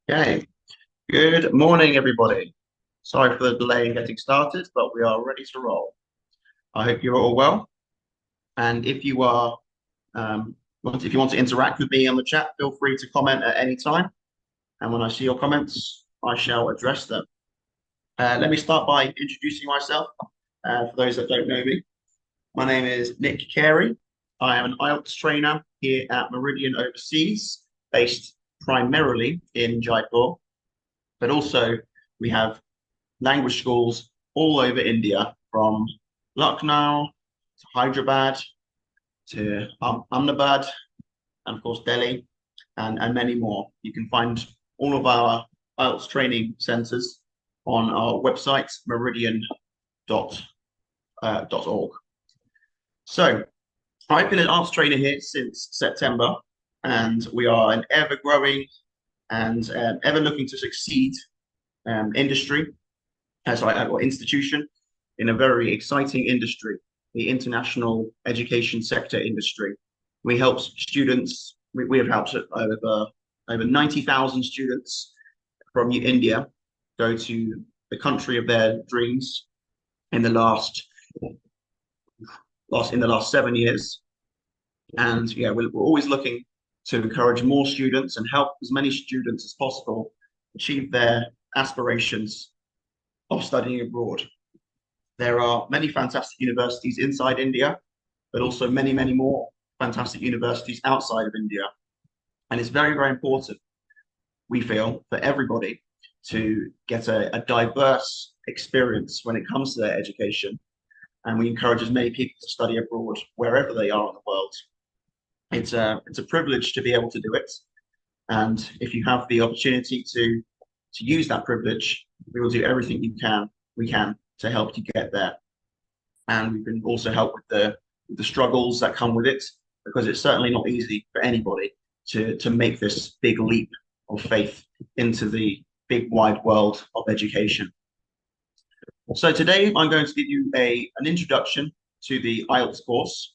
Okay, good morning, everybody. Sorry for the delay in getting started, but we are ready to roll. I hope you're all well. And if you are, if you want to interact with me on the chat, feel free to comment at any time. And when I see your comments, I shall address them. Let me start by introducing myself. For those that don't know me, my name is Nick Carey. I am an IELTS trainer here at Meridian Overseas, based primarily in Jaipur, but also we have language schools all over India, from Lucknow to Hyderabad to Ahmedabad, and of course Delhi, and many more. You can find all of our IELTS training centers on our website, meridian.org. So I've been an arts trainer here since September, and we are an ever growing and ever looking to succeed industry or institution in a very exciting industry, the international education sector industry. We help students, we have helped over 90,000 students from India go to the country of their dreams in the last 7 years. And yeah, we're always looking to encourage more students and help as many students as possible achieve their aspirations of studying abroad. There are many fantastic universities inside India, but also many, many more fantastic universities outside of India. And it's very, very important, we feel, for everybody to get a diverse experience when it comes to their education. And we encourage as many people to study abroad wherever they are in the world. It's a privilege to be able to do it. And if you have the opportunity to use that privilege, we will do everything we can to help you get there. And we can also help with the struggles that come with it, because it's certainly not easy for anybody to make this big leap of faith into the big wide world of education. So today I'm going to give you an introduction to the IELTS course.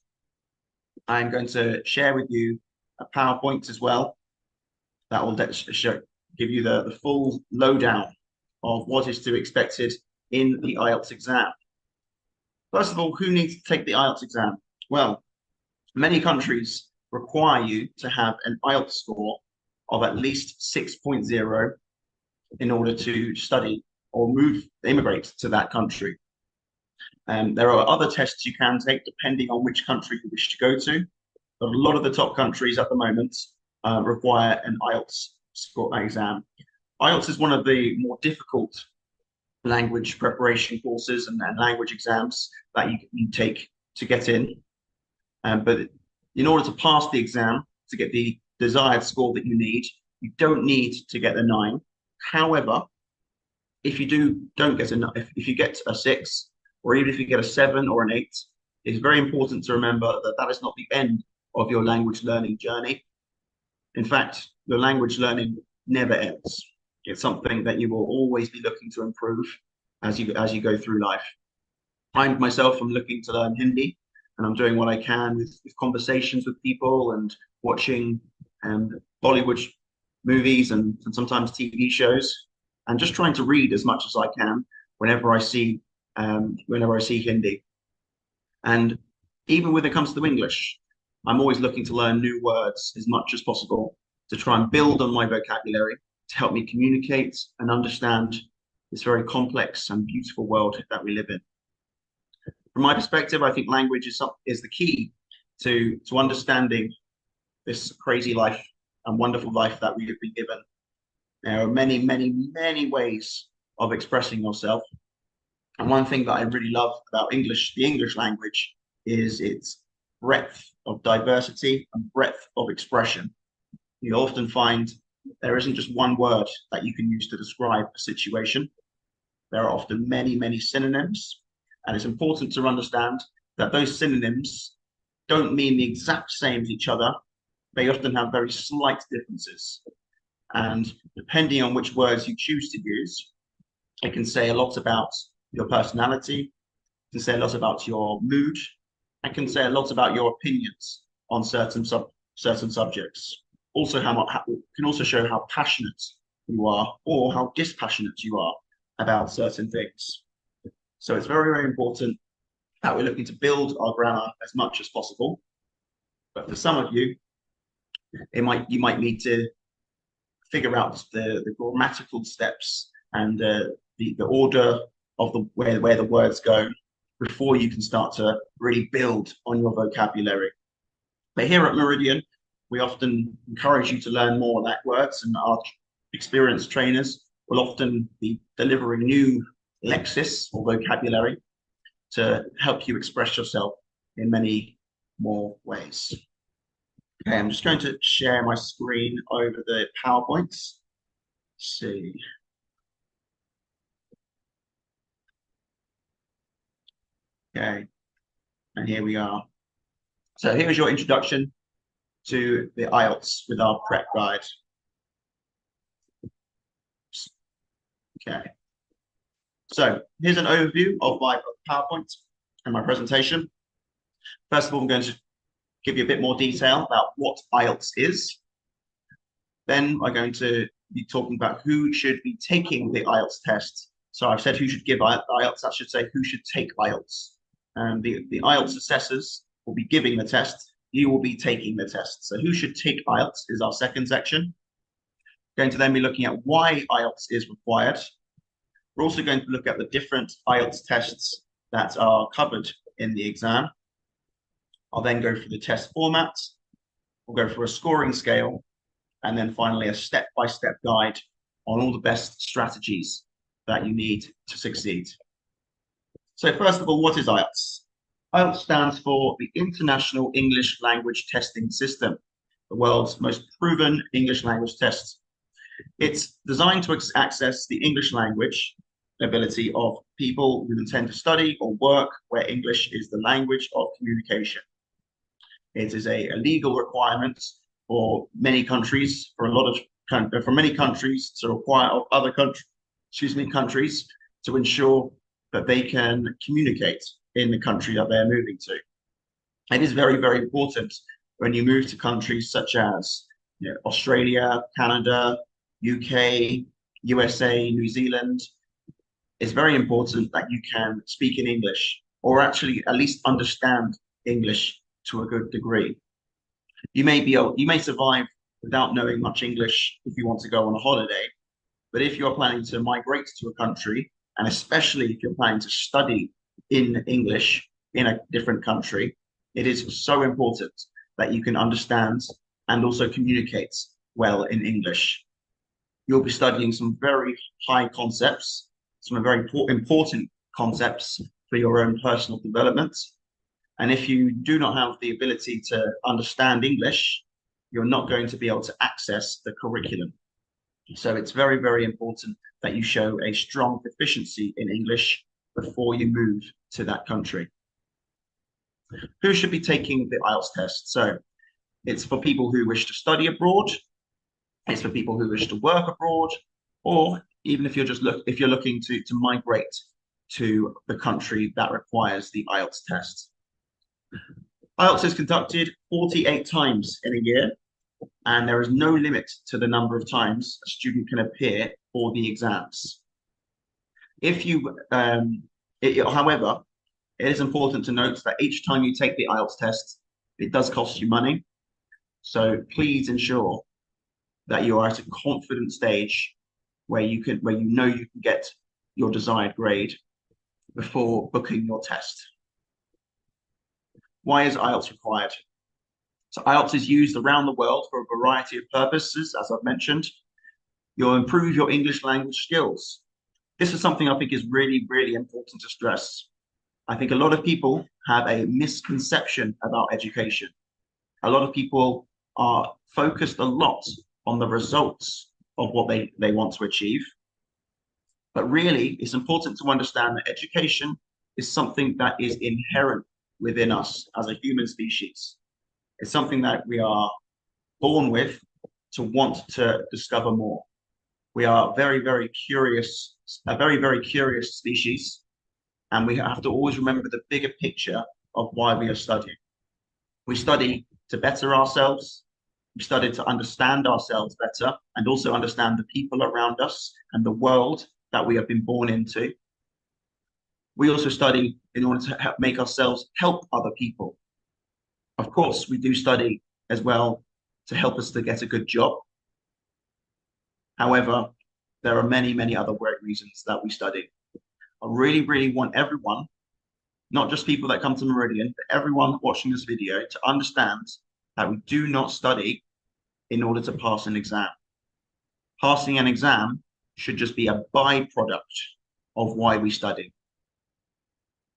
I'm going to share with you a PowerPoint as well that will give you the full lowdown of what is to be expected in the IELTS exam. First of all, who needs to take the IELTS exam? Well, many countries require you to have an IELTS score of at least 6.0 in order to study or immigrate to that country. There are other tests you can take depending on which country you wish to go to, but a lot of the top countries at the moment require an IELTS score exam. IELTS is one of the more difficult language preparation courses and language exams that you take to get in. But in order to pass the exam, to get the desired score that you need, you don't need to get a 9. However, if you don't get if you get a 6, or even if you get a 7 or an 8, it's very important to remember that that is not the end of your language learning journey. In fact, your language learning never ends. It's something that you will always be looking to improve as you go through life. I myself am looking to learn Hindi, and I'm doing what I can with conversations with people and watching Bollywood movies and sometimes TV shows, and just trying to read as much as I can whenever I see Hindi. And even when it comes to English, I'm always looking to learn new words as much as possible to try and build on my vocabulary to help me communicate and understand this very complex and beautiful world that we live in. From my perspective, I think language is the key to understanding this crazy life and wonderful life that we have been given. There are many, many, many ways of expressing yourself. And one thing that I really love about the English language, is its breadth of diversity and breadth of expression. You often find there isn't just one word that you can use to describe a situation. There are often many, many synonyms. And it's important to understand that those synonyms don't mean the exact same as each other. They often have very slight differences. And depending on which words you choose to use, it can say a lot about your personality, it can say a lot about your mood, and can say a lot about your opinions on certain subjects. Also, can also show how passionate you are or how dispassionate you are about certain things. So it's very, very important that we're looking to build our grammar as much as possible. But for some of you, you might need to figure out the grammatical steps and the order of where the words go before you can start to really build on your vocabulary. But here at Meridian, we often encourage you to learn more like words, and our experienced trainers will often be delivering new lexis or vocabulary to help you express yourself in many more ways. Okay, I'm just going to share my screen over the PowerPoints. Let's see. Okay, and here we are. So here's your introduction to the IELTS with our prep guide. Okay, so here's an overview of my PowerPoint and my presentation. First of all, I'm going to give you a bit more detail about what IELTS is. Then I'm going to be talking about who should be taking the IELTS test. So I've said who should give IELTS, I should say who should take IELTS. And the IELTS assessors will be giving the test, you will be taking the test. So who should take IELTS is our second section. Going to then be looking at why IELTS is required. We're also going to look at the different IELTS tests that are covered in the exam. I'll then go through the test format. We'll go through a scoring scale, and then finally a step-by-step guide on all the best strategies that you need to succeed. So first of all, what is IELTS? IELTS stands for the International English Language Testing System, the world's most proven English language test. It's designed to access the English language ability of people who intend to study or work where English is the language of communication. It is a legal requirement for many countries, for many countries to require of other countries to ensure that they can communicate in the country that they're moving to. It is very, very important when you move to countries such as Australia, Canada, UK, USA, New Zealand. It's very important that you can speak in English, or actually at least understand English to a good degree. You may survive without knowing much English if you want to go on a holiday, but if you're planning to migrate to a country, and especially if you're planning to study in English in a different country, it is so important that you can understand and also communicate well in English. You'll be studying some very high concepts, some very important concepts for your own personal development. And if you do not have the ability to understand English, you're not going to be able to access the curriculum. So it's very, very important that you show a strong proficiency in English before you move to that country. Who should be taking the IELTS test? So it's for people who wish to study abroad, it's for people who wish to work abroad, or even if you're looking to migrate to the country that requires the IELTS test. IELTS is conducted 48 times in a year, and there is no limit to the number of times a student can appear for the exams. However, it is important to note that each time you take the IELTS test, it does cost you money. So please ensure that you are at a confident stage where you know you can get your desired grade before booking your test. Why is IELTS required? So IELTS is used around the world for a variety of purposes, as I've mentioned. You'll improve your English language skills. This is something I think is really, really important to stress. I think a lot of people have a misconception about education. A lot of people are focused a lot on the results of what they want to achieve. But really, it's important to understand that education is something that is inherent within us as a human species. It's something that we are born with to want to discover more. We are very, very curious, a very, very curious species, and we have to always remember the bigger picture of why we are studying. We study to better ourselves, We studied to understand ourselves better and also understand the people around us and the world that we have been born into. We also study in order to make ourselves help other people. Of course, we do study as well to help us to get a good job. However, there are many, many other great reasons that we study. I really, really want everyone, not just people that come to Meridian, but everyone watching this video to understand that we do not study in order to pass an exam. Passing an exam should just be a byproduct of why we study.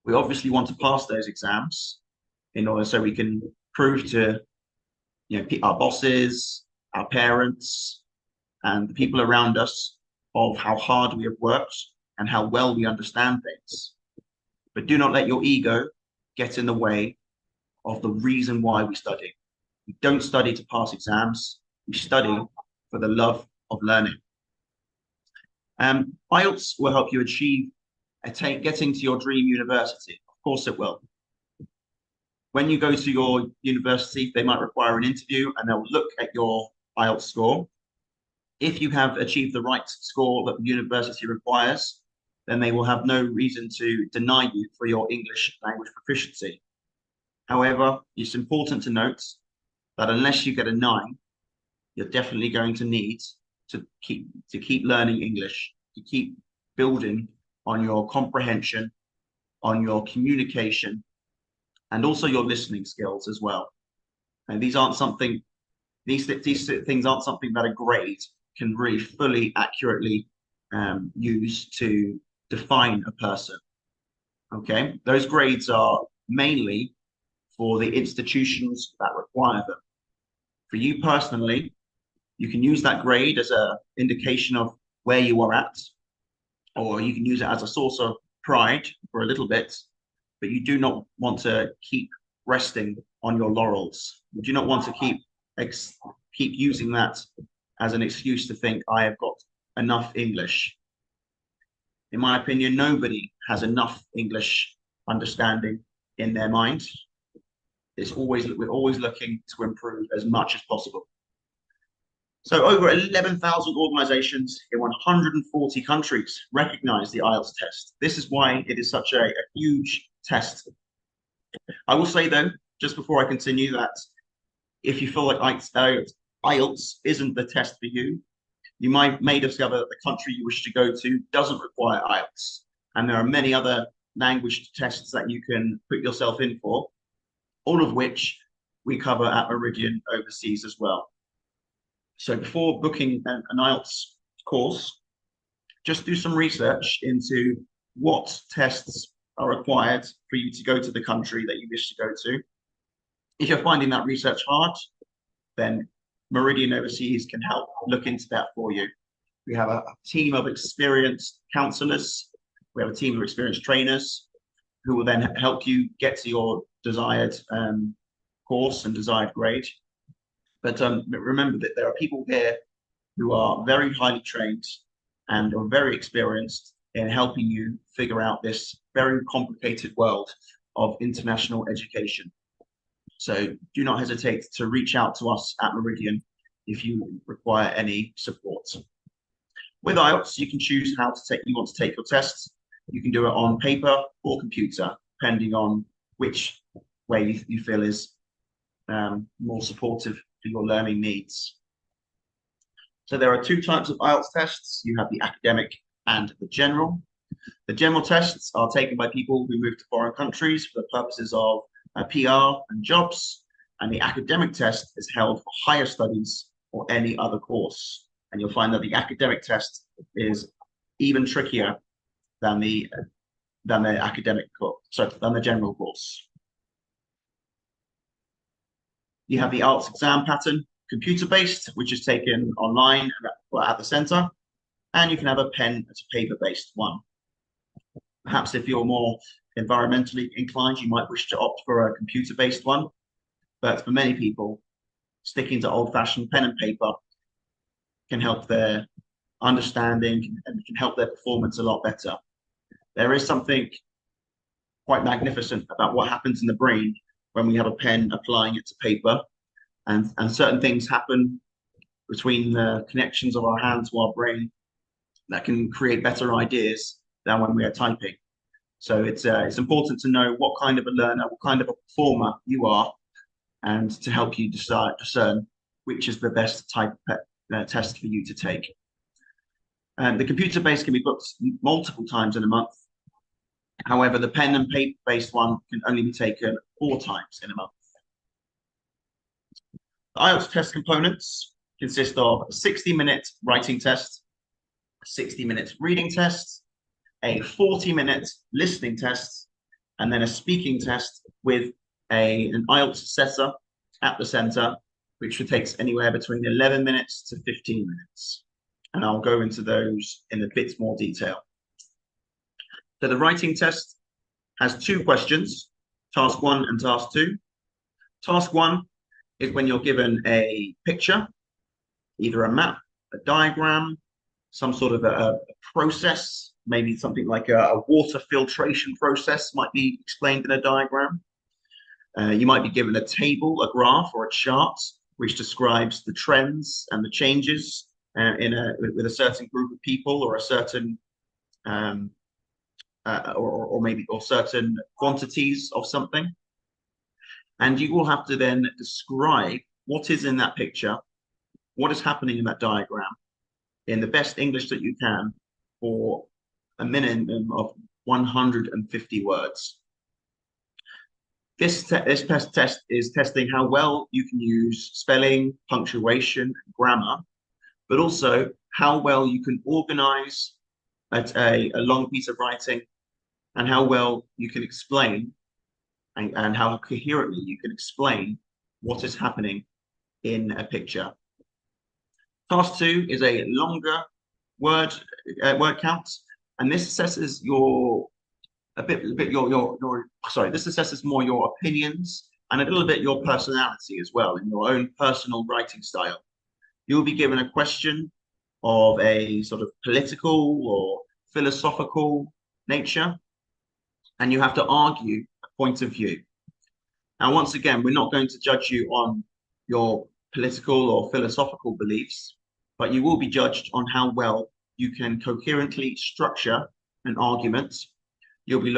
We obviously want to pass those exams in order so we can prove to our bosses, our parents, and the people around us of how hard we have worked and how well we understand things. But do not let your ego get in the way of the reason why we study. We don't study to pass exams. We study for the love of learning. IELTS will help you achieve getting to your dream university. Of course it will. When you go to your university, they might require an interview and they'll look at your IELTS score. If you have achieved the right score that the university requires, then they will have no reason to deny you for your English language proficiency. However, it's important to note that unless you get a 9, you're definitely going to need to keep learning English, to keep building on your comprehension, on your communication, and also your listening skills as well. And these things aren't something that a grade can really fully accurately use to define a person. Okay, those grades are mainly for the institutions that require them. For you personally, you can use that grade as an indication of where you are at, or you can use it as a source of pride for a little bit, but you do not want to keep resting on your laurels. You do not want to keep using that as an excuse to think, I have got enough English. In my opinion, nobody has enough English understanding in their mind. We're always looking to improve as much as possible. So over 11,000 organizations in 140 countries recognize the IELTS test. This is why it is such a huge test. I will say though, just before I continue, that if you feel like IELTS isn't the test for you, you may discover that the country you wish to go to doesn't require IELTS. And there are many other language tests that you can put yourself in for, all of which we cover at Meridian overseas as well. So before booking an IELTS course, just do some research into what tests are required for you to go to the country that you wish to go to. If you're finding that research hard, then Meridian Overseas can help look into that for you. We have a team of experienced counselors. We have a team of experienced trainers who will then help you get to your desired course and desired grade. But remember that there are people here who are very highly trained and are very experienced in helping you figure out this very complicated world of international education. So do not hesitate to reach out to us at Meridian if you require any support. With IELTS, you can choose how you want to take your tests. You can do it on paper or computer, depending on which way you feel is more supportive for your learning needs. So there are 2 types of IELTS tests. You have the academic and the general. The general tests are taken by people who move to foreign countries for the purposes of PR and jobs, and the academic test is held for higher studies or any other course. And you'll find that the academic test is even trickier than the academic course, than the general course. You have the IELTS exam pattern, computer-based, which is taken online at the center, and you can have a pen to paper-based one. Perhaps if you're more environmentally inclined, you might wish to opt for a computer-based one, but for many people, sticking to old-fashioned pen and paper can help their understanding and can help their performance a lot better. There is something quite magnificent about what happens in the brain when we have a pen applying it to paper. and certain things happen between the connections of our hand to our brain that can create better ideas than when we are typing. So it's important to know what kind of a learner, what kind of a performer you are, and to help you discern which is the best type of test for you to take. And the computer-based can be booked multiple times in a month. However, the pen and paper-based one can only be taken 4 times in a month. The IELTS test components consist of a 60-minute writing test, a 60-minute reading test, a 40-minute listening test, and then a speaking test with an IELTS assessor at the center, which takes anywhere between 11 minutes to 15 minutes. And I'll go into those in a bit more detail. So the writing test has 2 questions, task 1 and task 2. Task 1 is when you're given a picture, either a map, a diagram, some sort of a process, maybe something like a water filtration process might be explained in a diagram. You might be given a table, a graph, or a chart, which describes the trends and the changes with a certain group of people or a certain or certain quantities of something. And you will have to then describe what is in that picture, what is happening in that diagram, in the best English that you can, for a minimum of 150 words. This test is testing how well you can use spelling, punctuation, grammar, but also how well you can organize a long piece of writing, and how well you can explain and how coherently you can explain what is happening in a picture. Task 2 is a longer word count, and this assesses this assesses more your opinions and a little bit your personality as well, in your own personal writing style. You'll be given a question of a sort of political or philosophical nature, and you have to argue a point of view. Now, once again, we're not going to judge you on your political or philosophical beliefs, but you will be judged on how well you can coherently structure an argument. You'll be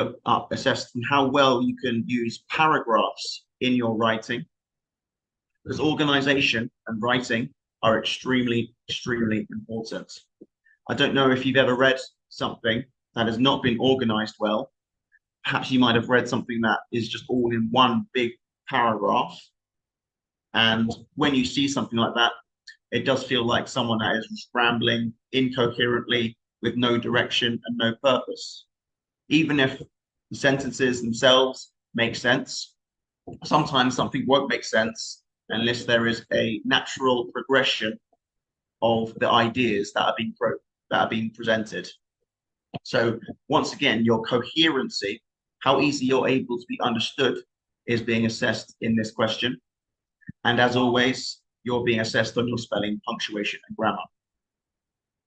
assessed on how well you can use paragraphs in your writing, because organization and writing are extremely, extremely important. I don't know if you've ever read something that has not been organized well. Perhaps you might have read something that is just all in one big paragraph. And when you see something like that, it does feel like someone that is rambling incoherently with no direction and no purpose. Even if the sentences themselves make sense, sometimes something won't make sense unless there is a natural progression of the ideas that are being presented. So once again, your coherency, how easy you're able to be understood, is being assessed in this question. And as always, you're being assessed on your spelling, punctuation, and grammar.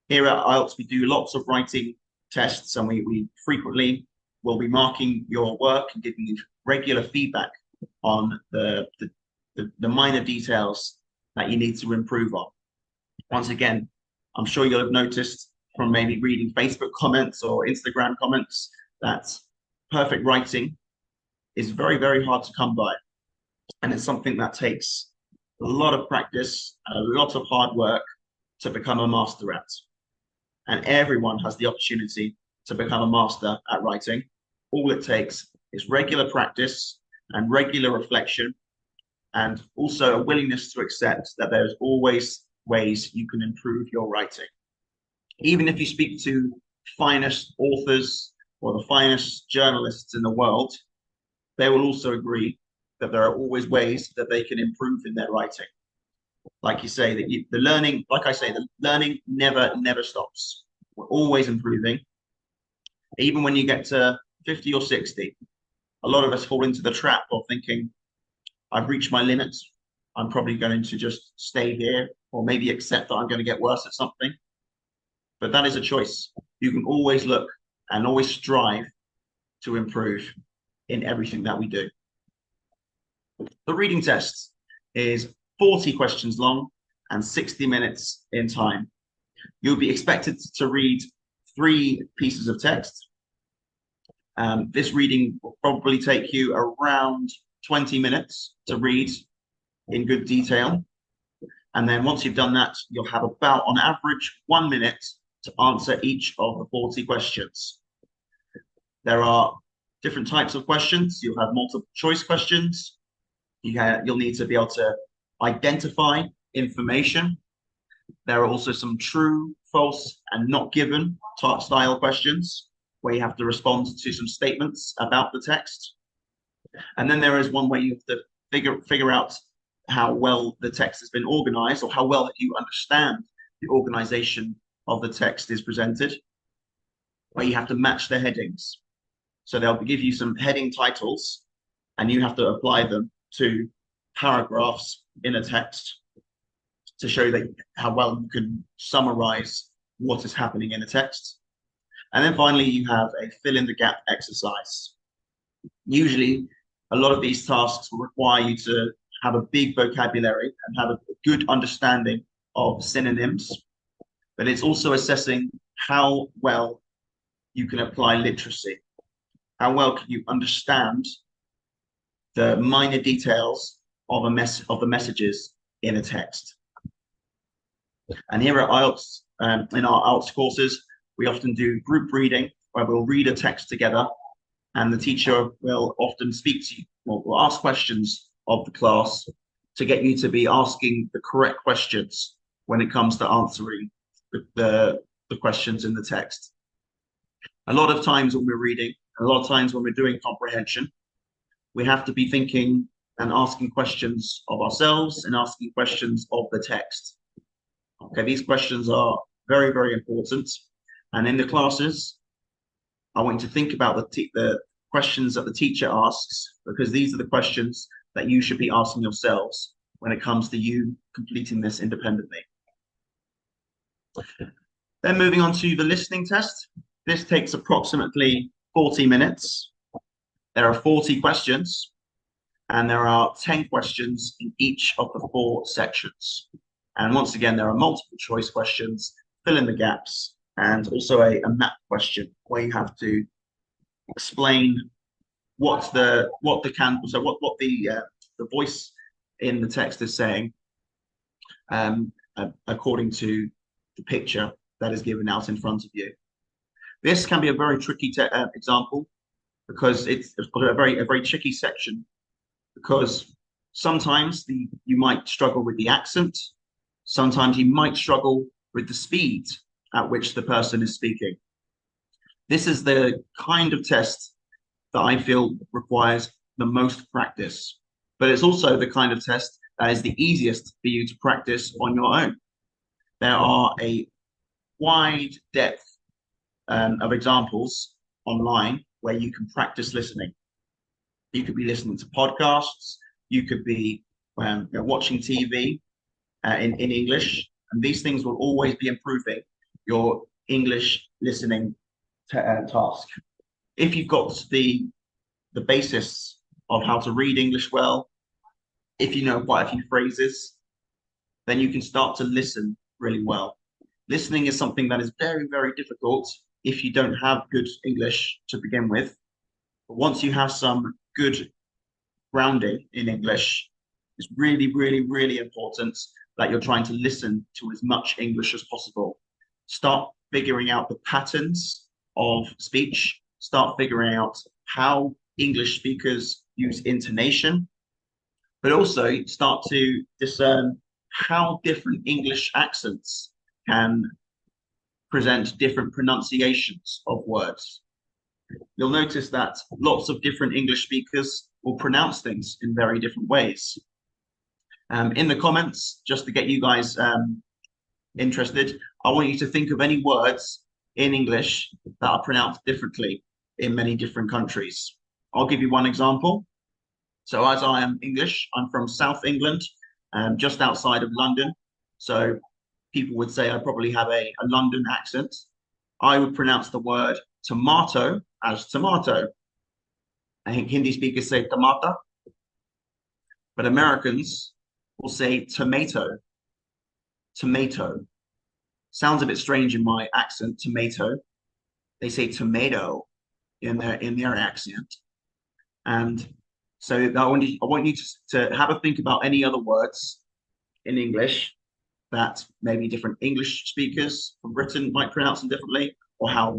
Here at IELTS, we do lots of writing tests, and we frequently will be marking your work and giving you regular feedback on the minor details that you need to improve on. Once again, I'm sure you'll have noticed from maybe reading Facebook comments or Instagram comments that perfect writing is very, very hard to come by. And it's something that takes a lot of practice and a lot of hard work to become a master at. And everyone has the opportunity to become a master at writing. All it takes is regular practice and regular reflection, and also a willingness to accept that there's always ways you can improve your writing. Even if you speak to finest authors or the finest journalists in the world, they will also agree that there are always ways that they can improve in their writing. Like you say, the learning never stops. We're always improving. Even when you get to 50 or 60, a lot of us fall into the trap of thinking, I've reached my limits. I'm probably going to just stay here, or maybe accept that I'm going to get worse at something. But that is a choice. You can always look and always strive to improve in everything that we do. The reading test is 40 questions long and 60 minutes in time. You'll be expected to read 3 pieces of text. This reading will probably take you around 20 minutes to read in good detail. And then once you've done that, you'll have about, on average, 1 minute to answer each of the 40 questions. There are different types of questions. You'll have multiple choice questions. You'll need to be able to identify information. There are also some true, false, and not given style questions where you have to respond to some statements about the text. And then there is one where you have to figure out how well the text has been organized, or how well you understand the organization of the text is presented, where you have to match the headings. So they'll give you some heading titles, and you have to apply them to paragraphs in a text to show that how well you can summarize what is happening in a text. And then finally, you have a fill in the gap exercise. Usually, a lot of these tasks will require you to have a big vocabulary and have a good understanding of synonyms, but it's also assessing how well you can apply literacy. How well can you understand the minor details of the messages in a text? And here at IELTS, in our IELTS courses, we often do group reading, where we'll read a text together, and the teacher will often speak to you, or will ask questions of the class to get you to be asking the correct questions when it comes to answering the questions in the text. A lot of times when we're reading, a lot of times when we're doing comprehension, we have to be thinking and asking questions of ourselves and asking questions of the text. Okay, these questions are very, very important. And in the classes, I want you to think about the questions that the teacher asks, because these are the questions that you should be asking yourselves when it comes to you completing this independently. Then moving on to the listening test. This takes approximately 40 minutes. There are 40 questions, and there are 10 questions in each of the 4 sections. And once again, there are multiple choice questions, fill in the gaps, and also a map question where you have to explain what the voice in the text is saying, according to the picture that is given out in front of you. This can be a very tricky example, because it's got a very tricky section, because sometimes you might struggle with the accent, sometimes you might struggle with the speed at which the person is speaking. This is the kind of test that I feel requires the most practice, but it's also the kind of test that is the easiest for you to practice on your own. There are a wide depth of examples online where you can practice listening. You could be listening to podcasts, you could be watching TV in English, and these things will always be improving your English listening task. If you've got the basis of how to read English well, if you know quite a few phrases, then you can start to listen really well. Listening is something that is very, very difficult if you don't have good English to begin with. But once you have some good grounding in English, it's really, really, really important that you're trying to listen to as much English as possible. Start figuring out the patterns of speech. Start figuring out how English speakers use intonation, but also start to discern how different English accents can present different pronunciations of words. You'll notice that lots of different English speakers will pronounce things in very different ways. In the comments, just to get you guys interested, I want you to think of any words in English that are pronounced differently in many different countries. I'll give you one example. So as I am English, I'm from South England, just outside of London. So people would say I probably have a London accent. I would pronounce the word tomato as tomato. I think Hindi speakers say tomato, but Americans will say tomato, tomato. Sounds a bit strange in my accent, tomato. They say tomato in their accent. And so I want you to have a think about any other words in English that maybe different English speakers from Britain might pronounce them differently, or how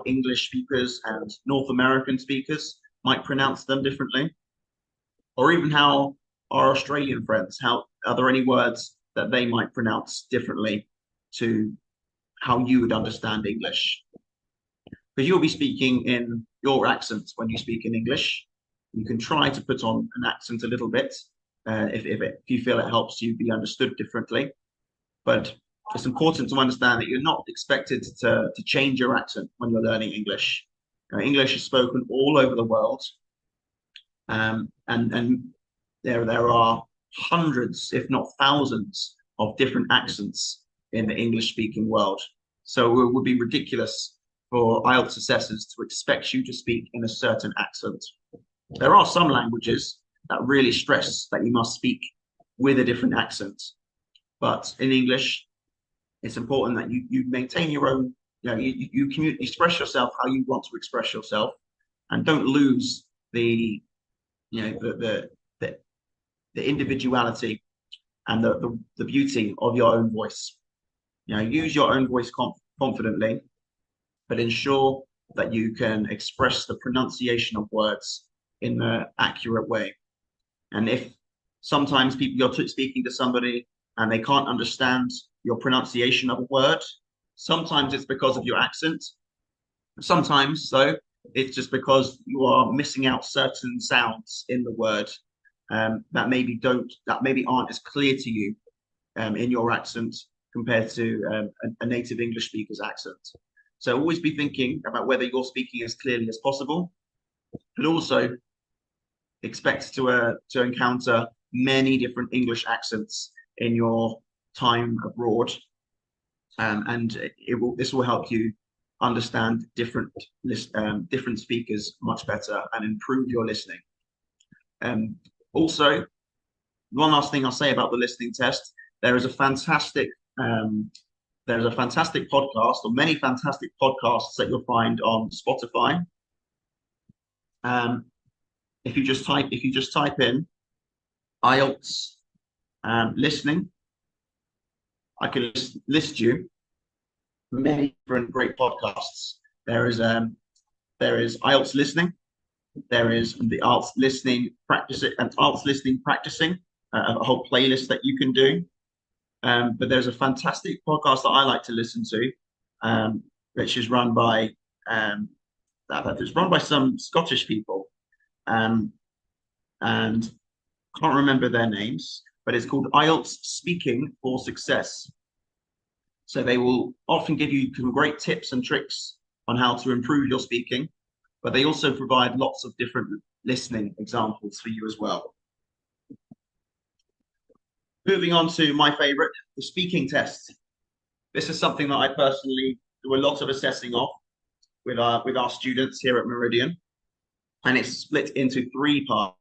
English speakers and North American speakers might pronounce them differently, or even how our Australian friends, how are there any words that they might pronounce differently to how you would understand English? Because you'll be speaking in your accent when you speak in English. You can try to put on an accent a little bit if you feel it helps you be understood differently. But it's important to understand that you're not expected to change your accent when you're learning English. English is spoken all over the world, and there are hundreds, if not thousands, of different accents in the English-speaking world. So it would be ridiculous for IELTS assessors to expect you to speak in a certain accent. There are some languages that really stress that you must speak with a different accent. But in English, it's important that you maintain your own, you express yourself how you want to express yourself, and don't lose the, the individuality and the beauty of your own voice. Use your own voice confidently, but ensure that you can express the pronunciation of words in the accurate way. And if sometimes you're speaking to somebody and they can't understand your pronunciation of a word, sometimes it's because of your accent. Sometimes, though, it's just because you are missing out certain sounds in the word that maybe aren't as clear to you in your accent compared to a native English speaker's accent. So always be thinking about whether you're speaking as clearly as possible, but also expect to encounter many different English accents in your time abroad, and this will help you understand different speakers much better and improve your listening. Also, one last thing I'll say about the listening test: there is a fantastic podcast, or many fantastic podcasts that you'll find on Spotify. If you just type in IELTS listening, I can list you many different great podcasts. There is IELTS listening. There is the IELTS listening practicing, a whole playlist that you can do. But there's a fantastic podcast that I like to listen to, which is run by some Scottish people, and can't remember their names, but it's called IELTS Speaking for Success. So they will often give you some great tips and tricks on how to improve your speaking, but they also provide lots of different listening examples for you as well. Moving on to my favorite, the speaking test. This is something that I personally do a lot of assessing of with our students here at Meridian, and it's split into 3 parts.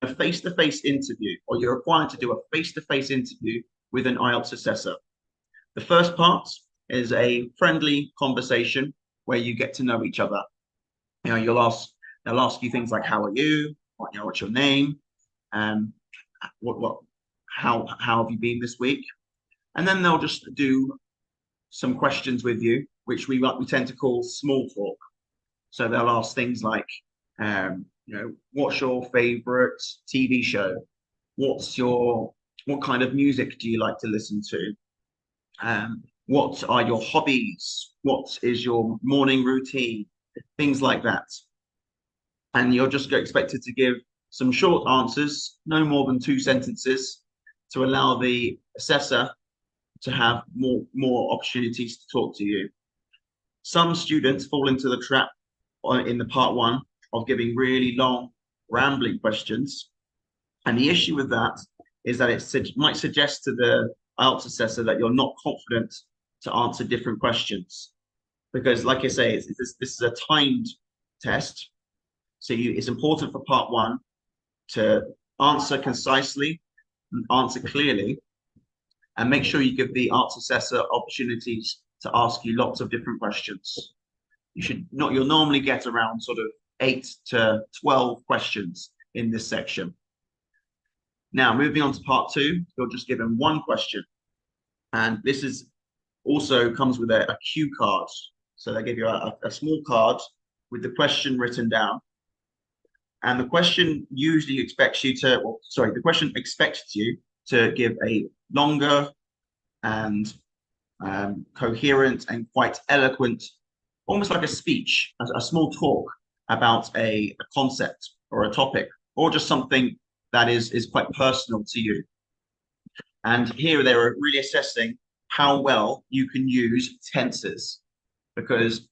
A face-to-face interview, or you're required to do a face-to-face interview with an IELTS assessor. The first part is a friendly conversation where you get to know each other. They'll ask you things like, how are you? What's your name? How have you been this week? And then they'll just do some questions with you, which we tend to call small talk. So they'll ask things like, what's your favorite TV show? What kind of music do you like to listen to? What are your hobbies? What is your morning routine? Things like that. And you're just expected to give some short answers, no more than 2 sentences, to allow the assessor to have more opportunities to talk to you. Some students fall into the trap in the part 1 of giving really long, rambling questions. And the issue with that is that it might suggest to the IELTS assessor that you're not confident to answer different questions. Because, like I say, this is a timed test. So it's important for part 1 to answer concisely answer clearly, and make sure you give the IELTS assessor opportunities to ask you lots of different questions. You'll normally get around sort of 8 to 12 questions in this section. Now, moving on to part 2, you're just given one question. And this is also comes with a cue card. So they give you a small card with the question written down. And the question usually expects you to, the question expects you to give a longer and coherent and quite eloquent, almost like a speech, a small talk about a concept or a topic, or just something that is quite personal to you. And here they are really assessing how well you can use tenses, because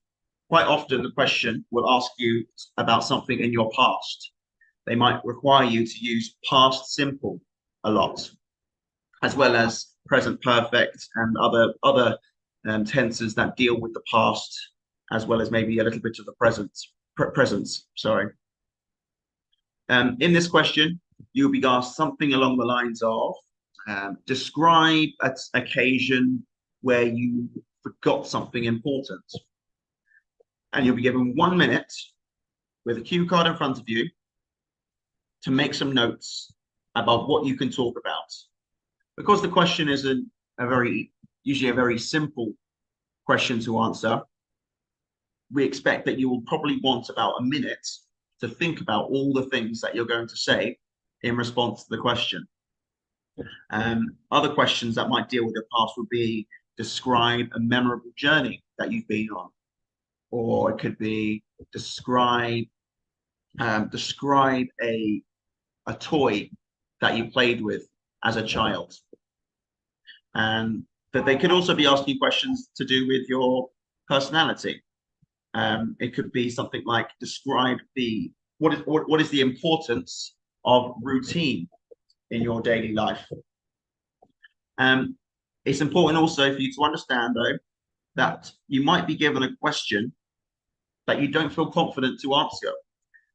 quite often the question will ask you about something in your past. They might require you to use past simple a lot, as well as present perfect and other tenses that deal with the past, as well as maybe a little bit of the presence. Sorry. In this question, you'll be asked something along the lines of describe an occasion where you forgot something important. And you'll be given 1 minute with a cue card in front of you to make some notes about what you can talk about. Because the question isn't usually a very simple question to answer, we expect that you will probably want about a minute to think about all the things that you're going to say in response to the question. Other questions that might deal with your past would be describe a memorable journey that you've been on, or it could be describe a toy that you played with as a child. But they could also be asking questions to do with your personality. It could be something like describe what is the importance of routine in your daily life. It's important also for you to understand, though, that you might be given a question that you don't feel confident to answer.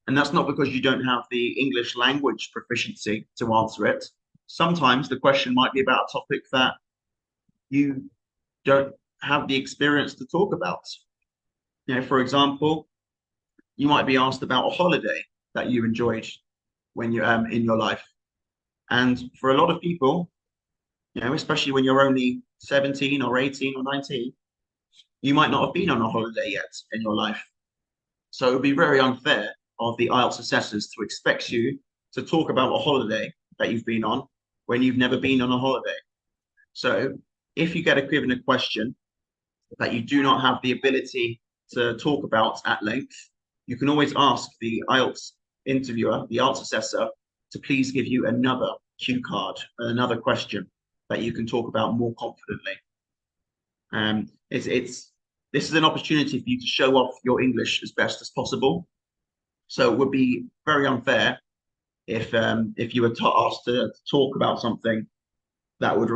And that's not because you don't have the English language proficiency to answer it. Sometimes the question might be about a topic that you don't have the experience to talk about. For example, you might be asked about a holiday that you enjoyed when you in your life. And for a lot of people, especially when you're only 17 or 18 or 19, you might not have been on a holiday yet in your life. So it would be very unfair of the IELTS assessors to expect you to talk about a holiday that you've been on when you've never been on a holiday. So if you get given a question that you do not have the ability to talk about at length, you can always ask the IELTS interviewer, the IELTS assessor, to please give you another cue card, another question that you can talk about more confidently. This is an opportunity for you to show off your English as best as possible. So it would be very unfair if you were asked to talk about something that would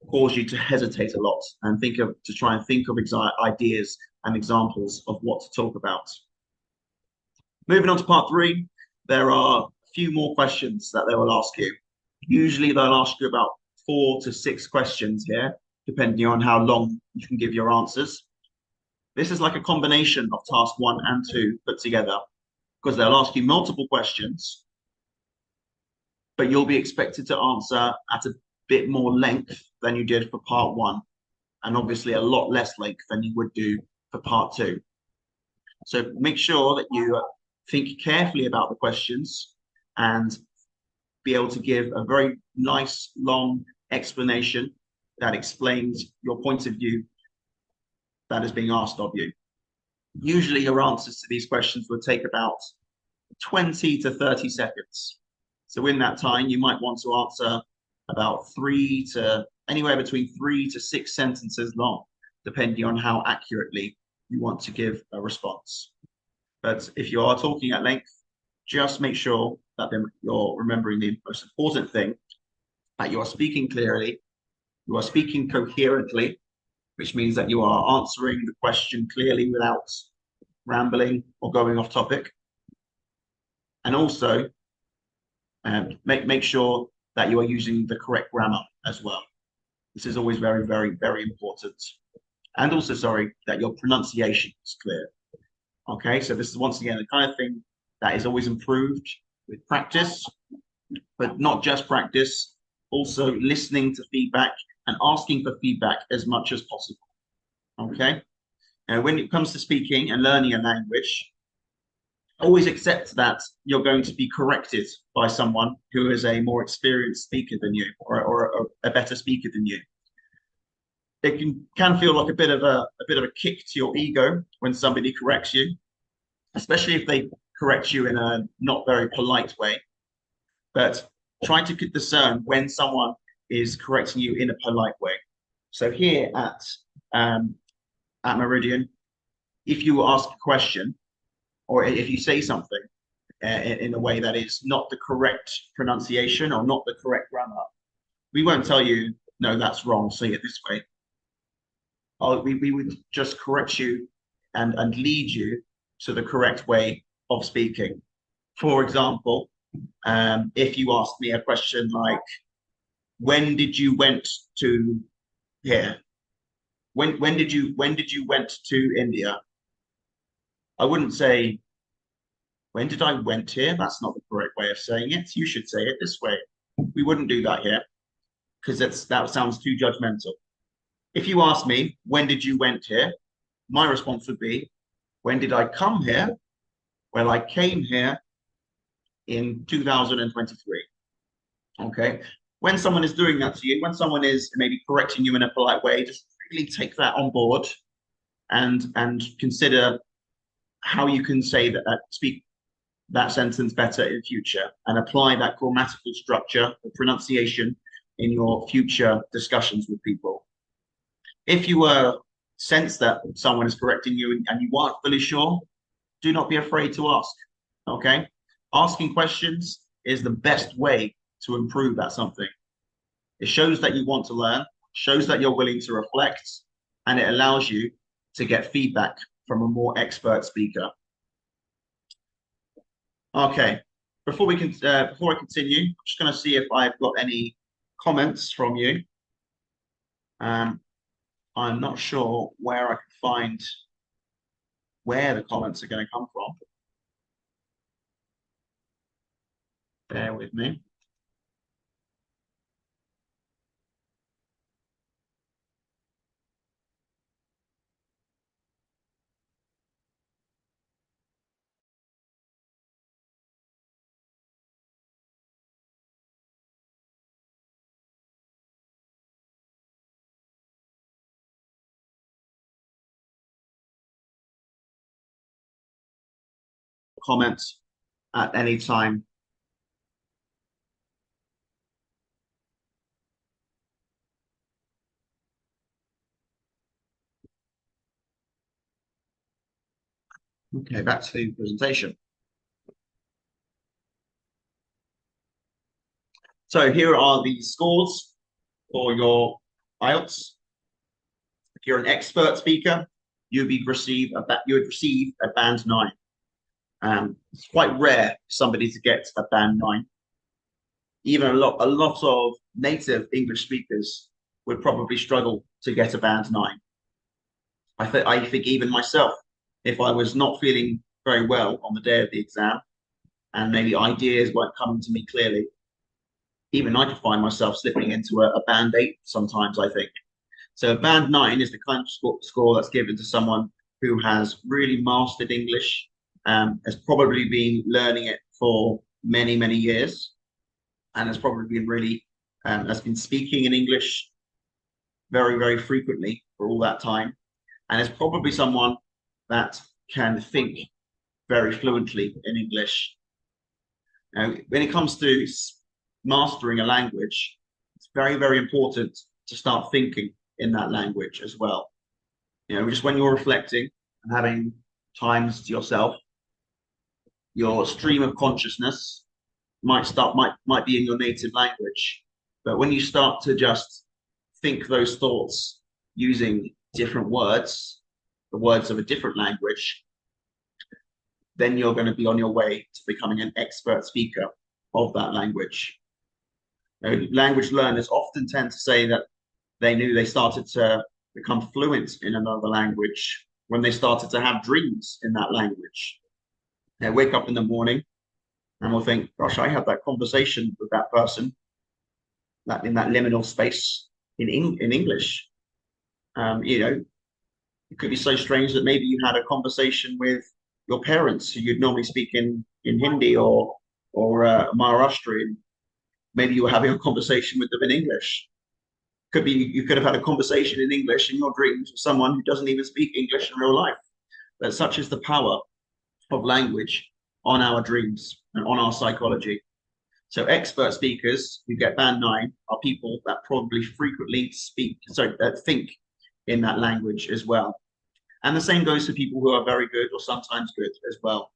cause you to hesitate a lot and try and think of ideas and examples of what to talk about. Moving on to part 3, there are a few more questions that they will ask you. Usually they'll ask you about 4 to 6 questions here, depending on how long you can give your answers. This is like a combination of task 1 and 2 put together, because they'll ask you multiple questions, but you'll be expected to answer at a bit more length than you did for part 1, and obviously a lot less length than you would do for part 2. So make sure that you think carefully about the questions and be able to give a very nice, long explanation that explains your point of view that is being asked of you. Usually your answers to these questions will take about 20 to 30 seconds. So in that time, you might want to answer about anywhere between 3 to 6 sentences long, depending on how accurately you want to give a response. But if you are talking at length, just make sure that you're remembering the most important thing, that you are speaking clearly, you are speaking coherently, which means that you are answering the question clearly without rambling or going off topic. And also make sure that you are using the correct grammar as well. This is always very, very, very important. And also, sorry, that your pronunciation is clear. Okay, so this is once again the kind of thing that is always improved with practice, but not just practice, also listening to feedback and asking for feedback as much as possible. Okay, and when it comes to speaking and learning a language, always accept that you're going to be corrected by someone who is a more experienced speaker than you, or a better speaker than you. It can feel like a bit of a kick to your ego when somebody corrects you, especially if they correct you in a not very polite way. But try to discern when someone is correcting you in a polite way. So here at Meridian, if you ask a question or if you say something in a way that is not the correct pronunciation or not the correct grammar, we won't tell you, no, that's wrong, say it this way. We would just correct you and lead you to the correct way of speaking. For example, if you asked me a question like, when did you went to here? When did you went to India? I wouldn't say, when did I went here? That's not the correct way of saying it. You should say it this way. We wouldn't do that here because that sounds too judgmental. If you ask me, when did you went here? My response would be, when did I come here? Well, I came here in 2023. Okay. When someone is doing that to you, when someone is maybe correcting you in a polite way, just really take that on board and consider how you can say that, speak that sentence better in future and apply that grammatical structure, the pronunciation in your future discussions with people. If you sense that someone is correcting you and you aren't fully sure, do not be afraid to ask. Okay, asking questions is the best way to improve at something. It shows that you want to learn, shows that you're willing to reflect, and it allows you to get feedback from a more expert speaker. Okay, before I continue, I'm just going to see if I've got any comments from you. I'm not sure where I can find where the comments are going to come from. Bear with me. Comments at any time. Okay, back to the presentation. So here are the scores for your IELTS. If you're an expert speaker, you would receive a band 9. It's quite rare for somebody to get a band 9. Even a lot of native English speakers would probably struggle to get a band 9. I think even myself, if I was not feeling very well on the day of the exam and maybe ideas weren't coming to me clearly, even I could find myself slipping into a band 8 sometimes, I think. So a band 9 is the kind of score that's given to someone who has really mastered English, has probably been learning it for many, many years, and has probably been has been speaking in English very, very frequently for all that time, and is probably someone that can think very fluently in English. Now, when it comes to mastering a language, it's very, very important to start thinking in that language as well. Just when you're reflecting and having times to yourself, your stream of consciousness might be in your native language, but when you start to just think those thoughts using different words, the words of a different language, then you're going to be on your way to becoming an expert speaker of that language. Language learners often tend to say that they started to become fluent in another language when they started to have dreams in that language. They wake up in the morning and will think, gosh, I had that conversation with that person that in that liminal space in English. It could be so strange that maybe you had a conversation with your parents who you'd normally speak in Hindi or Maharashtrian. Maybe you were having a conversation with them in English. Could be you could have had a conversation in English in your dreams with someone who doesn't even speak English in real life. But such is the power of language on our dreams and on our psychology. So expert speakers who get band 9 are people that probably frequently think in that language as well. And the same goes for people who are very good or sometimes good as well.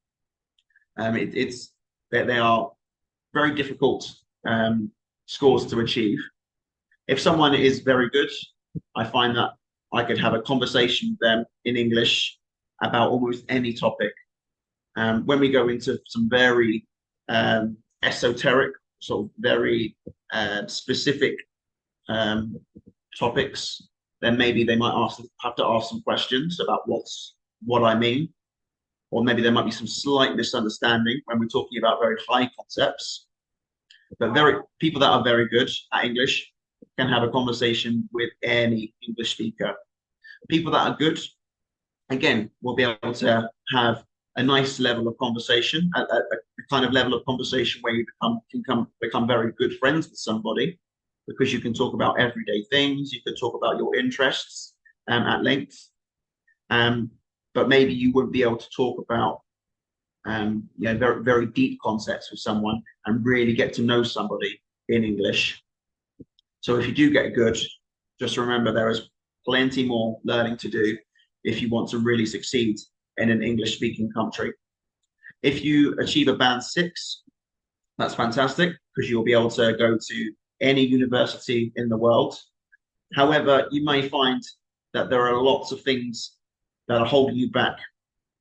It's that they are very difficult scores to achieve. If someone is very good, I find that I could have a conversation with them in English about almost any topic. When we go into some very esoteric, sort of very specific topics, then maybe they might have to ask some questions about what I mean, or maybe there might be some slight misunderstanding when we're talking about very high concepts. But people that are very good at English can have a conversation with any English speaker. People that are good, again, will be able to have a nice level of conversation, a kind of level of conversation where you become very good friends with somebody, because you can talk about everyday things, you can talk about your interests at length, but maybe you wouldn't be able to talk about very, very deep concepts with someone and really get to know somebody in English. So if you do get good, just remember there is plenty more learning to do if you want to really succeed in an English-speaking country. If you achieve a band 6, that's fantastic because you'll be able to go to any university in the world. However, you may find that there are lots of things that are holding you back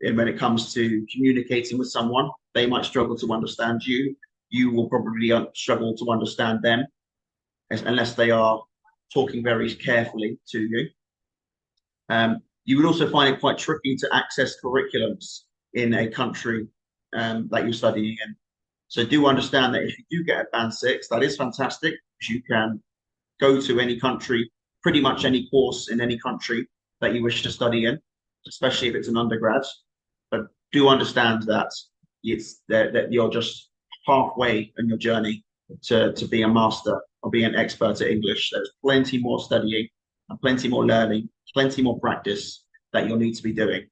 when it comes to communicating with someone. They might struggle to understand you. You will probably struggle to understand them unless they are talking very carefully to you. You would also find it quite tricky to access curriculums in a country that you're studying in. So do understand that if you do get a band 6, that is fantastic because you can go to any country, pretty much any course in any country that you wish to study in, especially if it's an undergrad. But do understand that that you're just halfway in your journey to be a master or be an expert at English. There's plenty more studying and plenty more learning, plenty more practice that you'll need to be doing.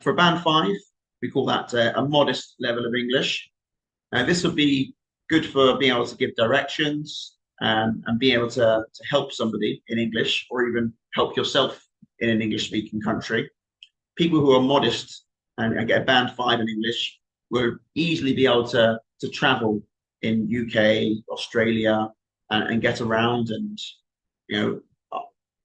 For band 5, we call that a modest level of English. This would be good for being able to give directions and be able to help somebody in English or even help yourself in an English-speaking country. People who are modest and get a band 5 in English will easily be able to travel in UK, Australia, and get around and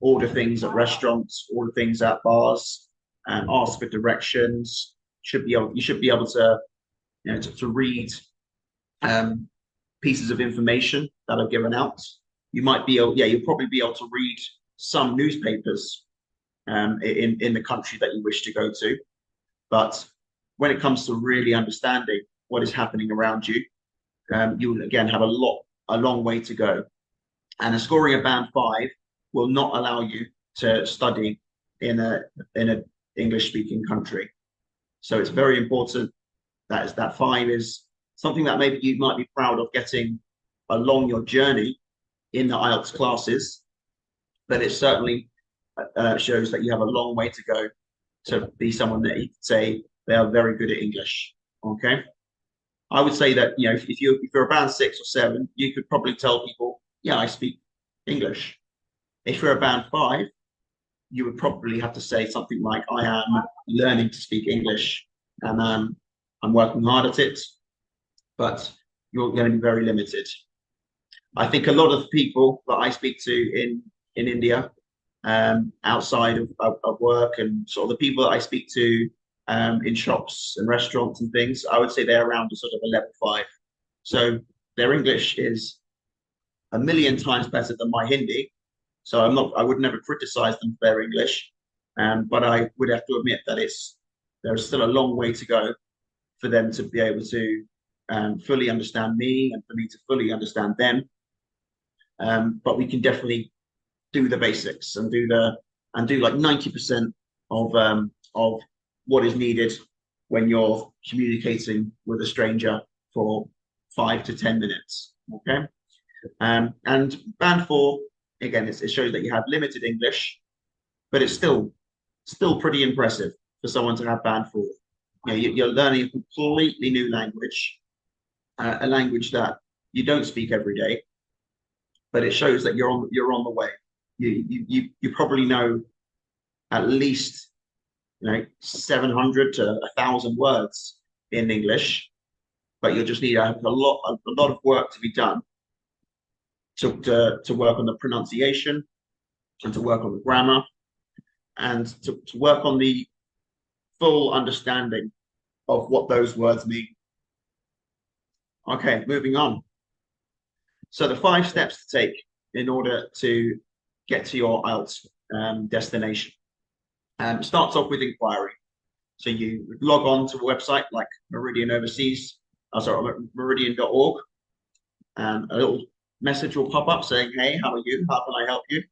order things at restaurants, order things at bars, and ask for directions. You should be able to to read pieces of information that are given out. You might be able, you'll probably be able to read some newspapers in the country that you wish to go to. But when it comes to really understanding what is happening around you, you will again have a long way to go. And scoring a band 5 will not allow you to study in an English-speaking country. So it's very important that 5 is something that maybe you might be proud of getting along your journey in the IELTS classes, but it certainly shows that you have a long way to go to be someone that you could say they are very good at English. Okay, I would say that if you're a band 6 or 7, you could probably tell people, yeah, I speak English. If you're a band 5, you would probably have to say something like, I am learning to speak English and I'm working hard at it, but you're going to be very limited. I think a lot of people that I speak to in India, outside of work, and sort of the people that I speak to in shops and restaurants and things, I would say they're around a sort of a level 5. So their English is a million times better than my Hindi. So I would never criticize them for their English. But I would have to admit that there's still a long way to go for them to be able to fully understand me and for me to fully understand them. But we can definitely do the basics and do like 90% of what is needed when you're communicating with a stranger for 5 to 10 minutes. Okay. And band four, again, it shows that you have limited English, but it's still pretty impressive for someone to have band four. You know, you're learning a completely new language, a language that you don't speak every day, but it shows that you're on the way. You probably know at least 700 to 1,000 words in English, but you'll just need a lot of work to be done to work on the pronunciation and to work on the grammar and to work on the full understanding of what those words mean. Okay, moving on. So the 5 steps to take in order to get to your IELTS destination. Starts off with inquiry. So you log on to a website like Meridian Overseas, meridian.org, and a little message will pop up saying, "Hey, how are you? How can I help you?"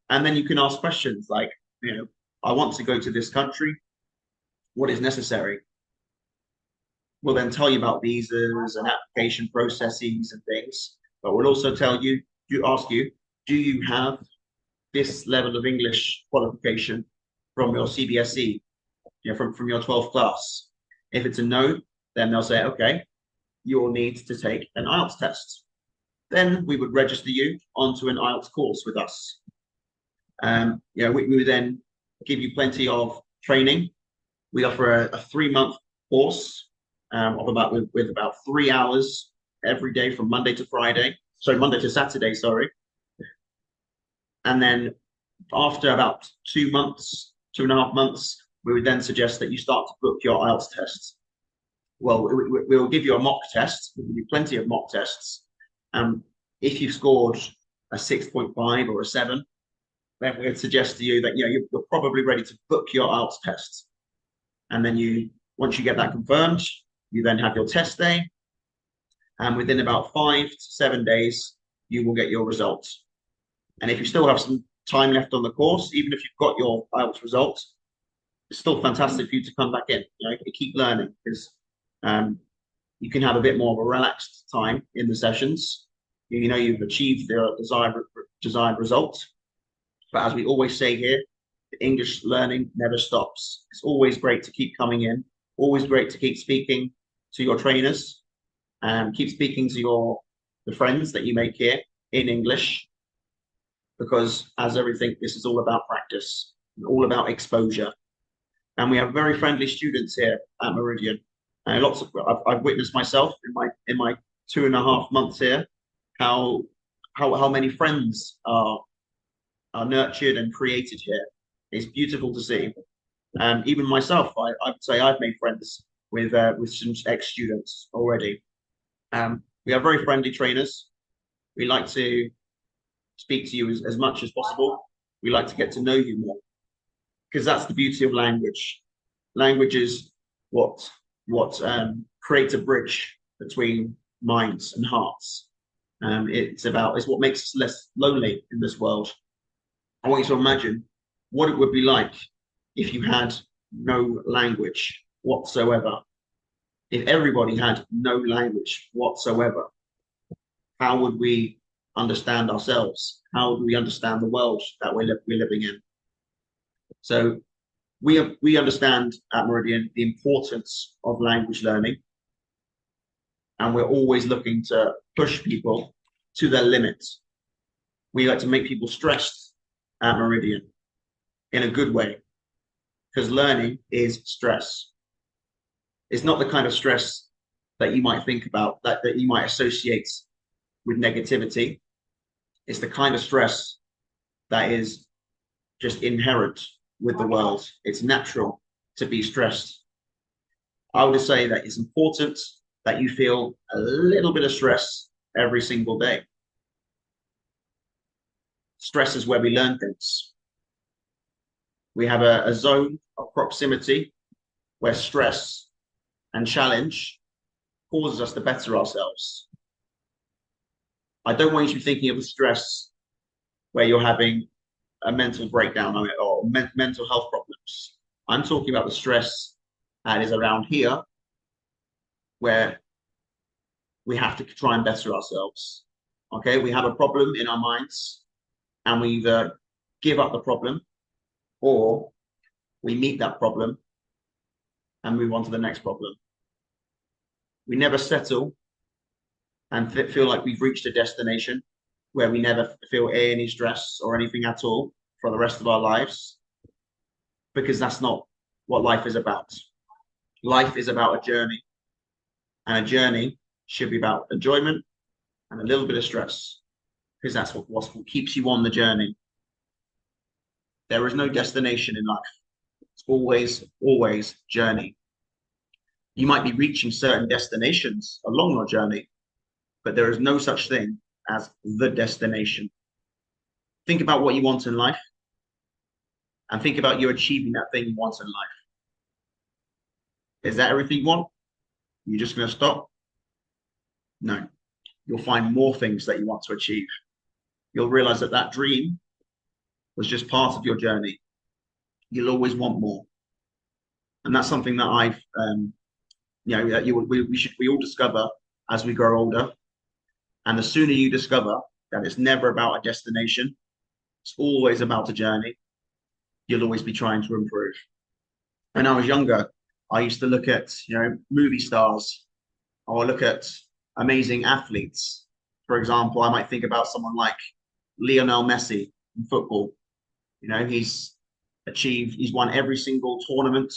And then you can ask questions like, I want to go to this country. What is necessary? We'll then tell you about visas and application processes and things, but we'll also ask you, do you have this level of English qualification from your CBSE, from your 12th class? If it's a no, then they'll say, okay, you will need to take an IELTS test. Then we would register you onto an IELTS course with us. We would then give you plenty of training. We offer a 3-month course with about 3 hours every day from Monday to Saturday, sorry. And then after about 2 months, 2.5 months, we would then suggest that you start to book your IELTS test. Well, we'll give you a mock test. We'll give you plenty of mock tests. If you've scored a 6.5 or a 7, then we'd suggest to you that you're probably ready to book your IELTS test. And then once you get that confirmed, you then have your test day. And within about 5 to 7 days, you will get your results. And if you still have some time left on the course, even if you've got your IELTS results, it's still fantastic for you to come back in. Keep learning, because you can have a bit more of a relaxed time in the sessions. You've achieved the desired result. But as we always say here, the English learning never stops. It's always great to keep coming in, always great to keep speaking to your trainers, and keep speaking to the friends that you make here in English, because as everything, this is all about practice, all about exposure. And we have very friendly students here at Meridian. And I've witnessed myself in my 2.5 months here how many friends are nurtured and created here. It's beautiful to see. Even myself, I'd say I've made friends with some ex-students already. We are very friendly trainers. We like to speak to you as much as possible. We like to get to know you more, because that's the beauty of language. Language is what creates a bridge between minds and hearts. It's what makes us less lonely in this world. I want you to imagine what it would be like if you had no language whatsoever. If everybody had no language whatsoever, how would we understand ourselves? How would we understand the world that we're living in? So we understand at Meridian the importance of language learning, and we're always looking to push people to their limits. We like to make people stressed at Meridian in a good way, because learning is stress. It's not the kind of stress that you might think about, that you might associate with negativity. It's the kind of stress that is just inherent with the world. It's natural to be stressed. I would say that it's important that you feel a little bit of stress every single day. Stress is where we learn things. We have a zone of proximity where stress and challenge causes us to better ourselves. I don't want you to be thinking of the stress where you're having a mental breakdown or mental health problems. I'm talking about the stress that is around here where we have to try and better ourselves. Okay, we have a problem in our minds and we either give up the problem or we meet that problem and move on to the next problem. We never settle and feel like we've reached a destination where we never feel any stress or anything at all for the rest of our lives, because that's not what life is about. Life is about a journey, and a journey should be about enjoyment and a little bit of stress, because that's what keeps you on the journey. There is no destination in life. It's always journey. You might be reaching certain destinations along your journey, but there is no such thing as the destination. Think about what you want in life and think about you achieving that thing you want in life. Is that everything you want? You're just going to stop? No. You'll find more things that you want to achieve. You'll realize that that dream was just part of your journey. You'll always want more. And that's something that I've, that we all discover as we grow older. And the sooner you discover that it's never about a destination, it's always about a journey, you'll always be trying to improve. When I was younger, I used to look at, movie stars, or look at amazing athletes. For example, I might think about someone like Lionel Messi in football. He's won every single tournament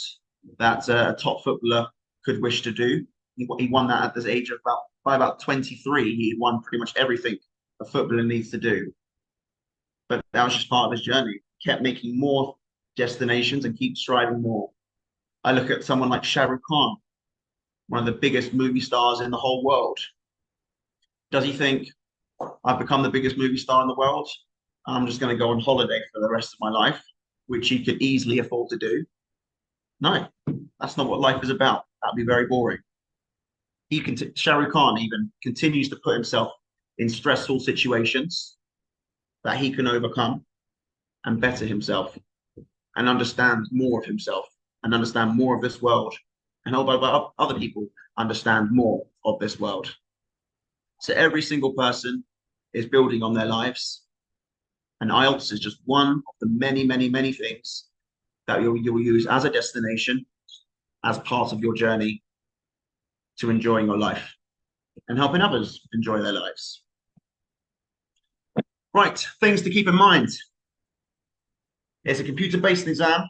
that a top footballer could wish to do. He won that at the age of by about 23. He won pretty much everything a footballer needs to do. But that was just part of his journey. He kept making more destinations and keep striving more. I look at someone like Shah Rukh Khan, one of the biggest movie stars in the whole world. Does he think, I've become the biggest movie star in the world, I'm just going to go on holiday for the rest of my life, which he could easily afford to do? No, that's not what life is about. That'd be very boring. Shah Rukh Khan even continues to put himself in stressful situations that he can overcome and better himself and understand more of himself and understand more of this world and help other people understand more of this world. So every single person is building on their lives, and IELTS is just one of the many, many, many things that you'll use as a destination, as part of your journey to enjoying your life and helping others enjoy their lives. Right, things to keep in mind. It's a computer-based exam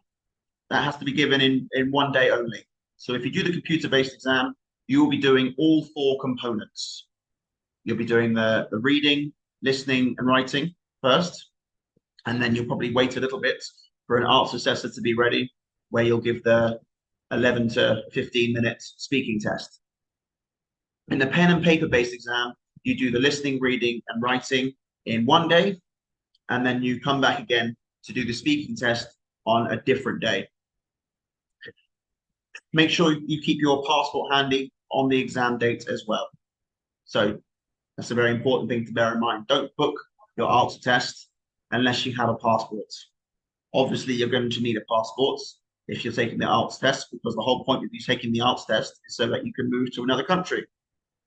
that has to be given in one day only. So if you do the computer-based exam, you will be doing all 4 components. You'll be doing the reading, listening, and writing first, and then you'll probably wait a little bit for an arts assessor to be ready, where you'll give the 11 to 15-minute speaking test. In the pen and paper-based exam, you do the listening, reading, and writing in one day, and then you come back again to do the speaking test on a different day. Make sure you keep your passport handy on the exam date as well. So that's a very important thing to bear in mind. Don't book your IELTS test unless you have a passport. Obviously, you're going to need a passport if you're taking the IELTS test, because the whole point of you taking the IELTS test is so that you can move to another country.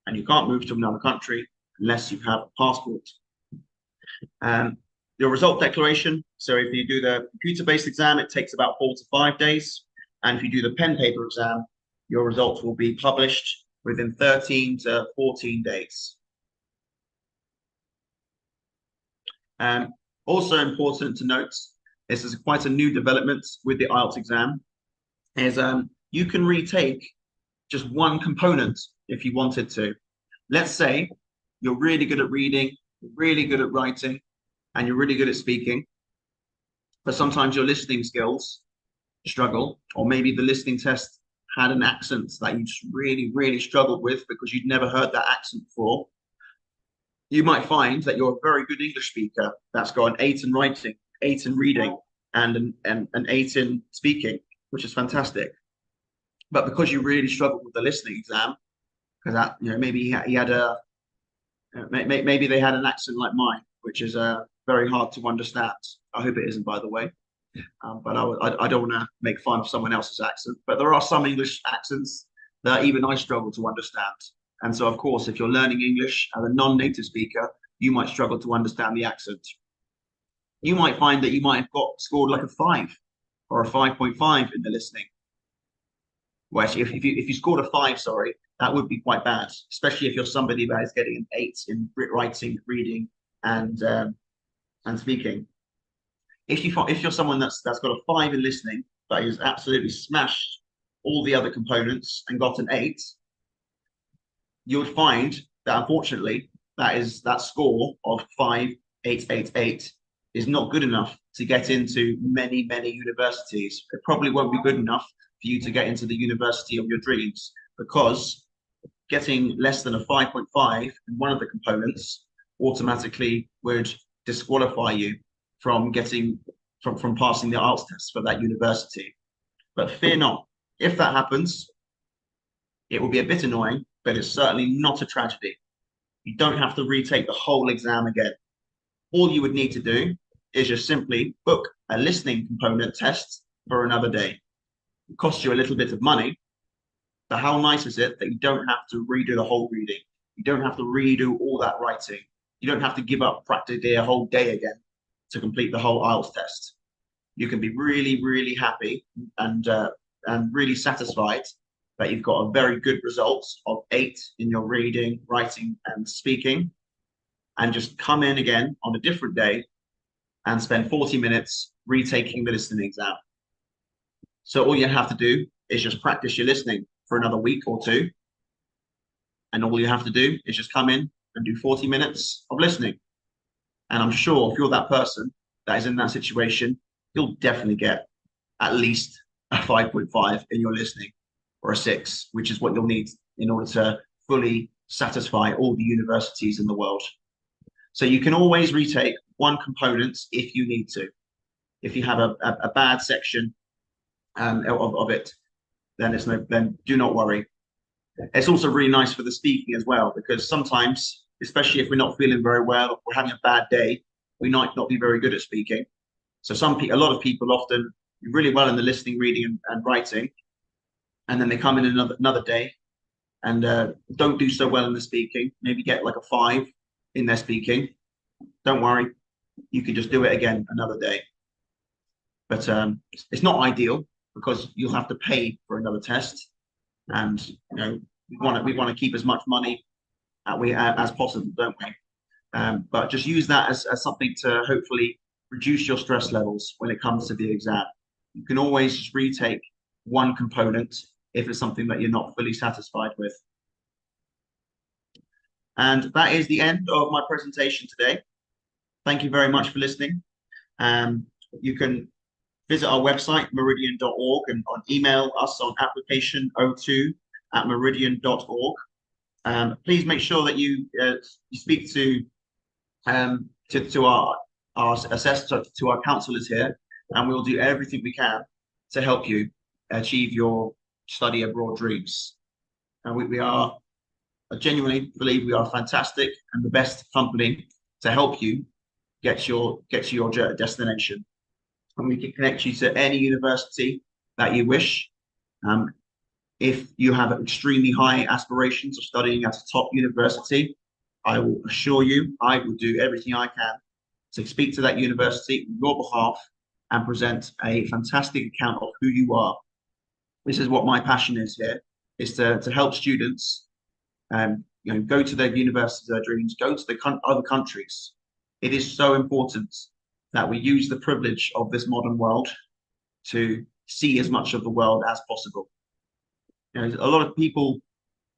And you can't move to another country unless you have a passport. Your result declaration. So if you do the computer-based exam, it takes about 4 to 5 days. And if you do the pen paper exam, your results will be published within 13 to 14 days. Also important to note, this is quite a new development with the IELTS exam, is you can retake just one component if you wanted to. Let's say you're really good at reading, you're really good at writing, and you're really good at speaking, but sometimes your listening skills struggle, or maybe the listening test had an accent that you just really, really struggled with because you'd never heard that accent before. you might find that you're a very good English speaker that's got an 8 in writing, 8 in reading, and an 8 in speaking, which is fantastic. But because you really struggled with the listening exam, because that, maybe he had a maybe they had an accent like mine, which is very hard to understand. I hope it isn't, by the way. But I don't want to make fun of someone else's accent. But there are some English accents that even I struggle to understand. And so, of course, if you're learning English as a non-native speaker, you might struggle to understand the accent. You might find that you might have scored like a 5 or a 5.5 in the listening. Well, actually, if you scored a 5, sorry, that would be quite bad, especially if you're somebody that is getting an 8 in writing, reading, and speaking. If you're someone that's got a 5 in listening, but has absolutely smashed all the other components and got an 8, you'll find that unfortunately that score of 5.888 is not good enough to get into many universities. It probably won't be good enough for you to get into the university of your dreams, because getting less than a 5.5 in one of the components automatically would disqualify you from getting from passing the IELTS test for that university. But fear not, if that happens, it will be a bit annoying, but it's certainly not a tragedy. You don't have to retake the whole exam again. All you would need to do is just simply book a listening component test for another day. It costs you a little bit of money, but how nice is it that you don't have to redo the whole reading? You don't have to redo all that writing. You don't have to give up practically a whole day again to complete the whole IELTS test. You can be really happy and really satisfied that you've got a very good result of 8 in your reading, writing, and speaking, and just come in again on a different day and spend 40 minutes retaking the listening exam. So all you have to do is just practice your listening for another week or 2. And all you have to do is just come in and do 40 minutes of listening. And I'm sure if you're that person that is in that situation, you'll definitely get at least a 5.5 in your listening, or a 6, which is what you'll need in order to fully satisfy all the universities in the world. So you can always retake one component if you need to. If you have a bad section of it, then do not worry. It's also really nice for the speaking as well, because sometimes, especially if we're not feeling very well or we're having a bad day, we might not be very good at speaking. So a lot of people often do really well in the listening, reading, and writing, and then they come in another day and don't do so well in the speaking. Maybe get like a 5 in their speaking. Don't worry, you can just do it again another day. But it's not ideal, because you'll have to pay for another test, and we want to keep as much money as possible, don't we? But just use that as something to hopefully reduce your stress levels when it comes to the exam. You can always just retake one component if it's something that you're not fully satisfied with. And that is the end of my presentation today. Thank you very much for listening. You can visit our website, meridian.org, and our us on application02@meridian.org. Please make sure that you speak to our assessor, to our counselors here, and we'll do everything we can to help you achieve your study abroad dreams. And I genuinely believe we are fantastic and the best company to help you get to your destination. And we can connect you to any university that you wish. If you have extremely high aspirations of studying at a top university, I will assure you I will do everything I can to speak to that university on your behalf and present a fantastic account of who you are. This is what my passion is here, is to help students go to their universities, their dreams, go to the other countries. It is so important that we use the privilege of this modern world to see as much of the world as possible. A lot of people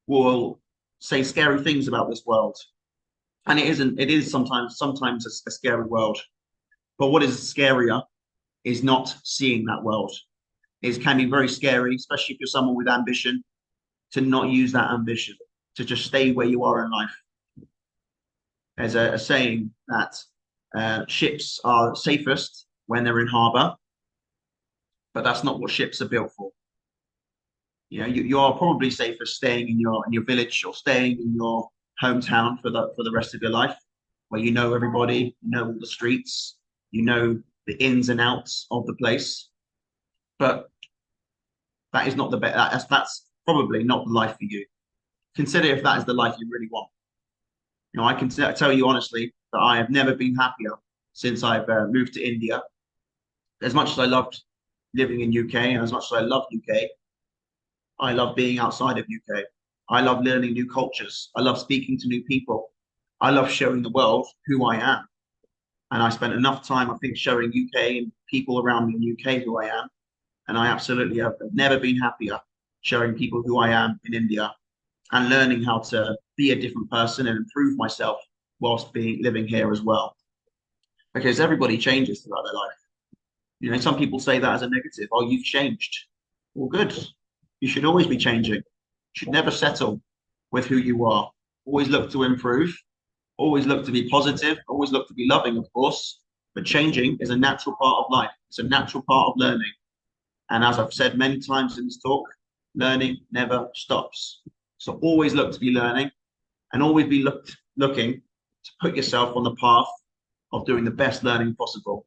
will say scary things about this world, and it isn't. It is sometimes a scary world. But what is scarier is not seeing that world. It can be very scary, especially if you're someone with ambition, to not use that ambition, to just stay where you are in life. There's a saying that ships are safest when they're in harbour, but that's not what ships are built for. You know, you are probably safer staying in your village or staying in your hometown for the rest of your life, where you know everybody, you know all the streets, you know the ins and outs of the place. But that is not the best. That's probably not the life for you. Consider if that is the life you really want. You know, I can tell you honestly that I have never been happier since I've moved to India. As much as I loved living in UK and as much as I love UK, I love being outside of UK. I love learning new cultures. I love speaking to new people. I love showing the world who I am. And I spent enough time, I think, showing UK and people around me in UK who I am. And I absolutely have never been happier showing people who I am in India and learning how to be a different person and improve myself whilst being living here as well. Because everybody changes throughout their life. You know, some people say that as a negative. Oh, you've changed. Well, good. You should always be changing. You should never settle with who you are. Always look to improve. Always look to be positive. Always look to be loving, of course. But changing is a natural part of life. It's a natural part of learning. And as I've said many times in this talk, learning never stops. So always look to be learning and always be looking to put yourself on the path of doing the best learning possible.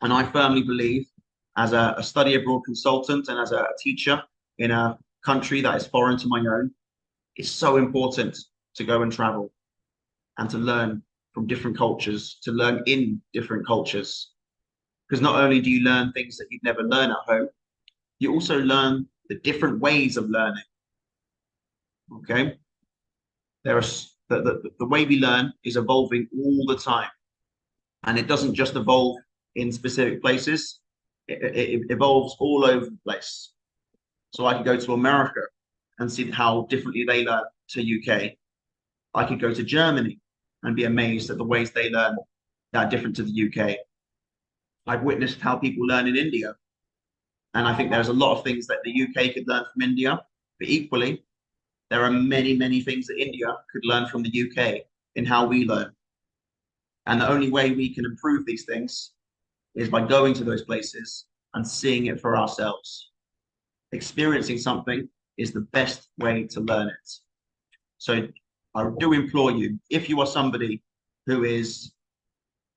And I firmly believe, as a study abroad consultant and as a teacher in a country that is foreign to my own, it's so important to go and travel and to learn from different cultures, to learn in different cultures. Because not only do you learn things that you'd never learn at home, you also learn the different ways of learning. Okay? There are the way we learn is evolving all the time. And it doesn't just evolve in specific places, it evolves all over the place. So I could go to America and see how differently they learn to UK. I could go to Germany and be amazed at the ways they learn that are different to the UK. I've witnessed how people learn in India. And I think there's a lot of things that the UK could learn from India, but equally, there are many, many things that India could learn from the UK in how we learn. And the only way we can improve these things is by going to those places and seeing it for ourselves. Experiencing something is the best way to learn it. So I do implore you, if you are somebody who is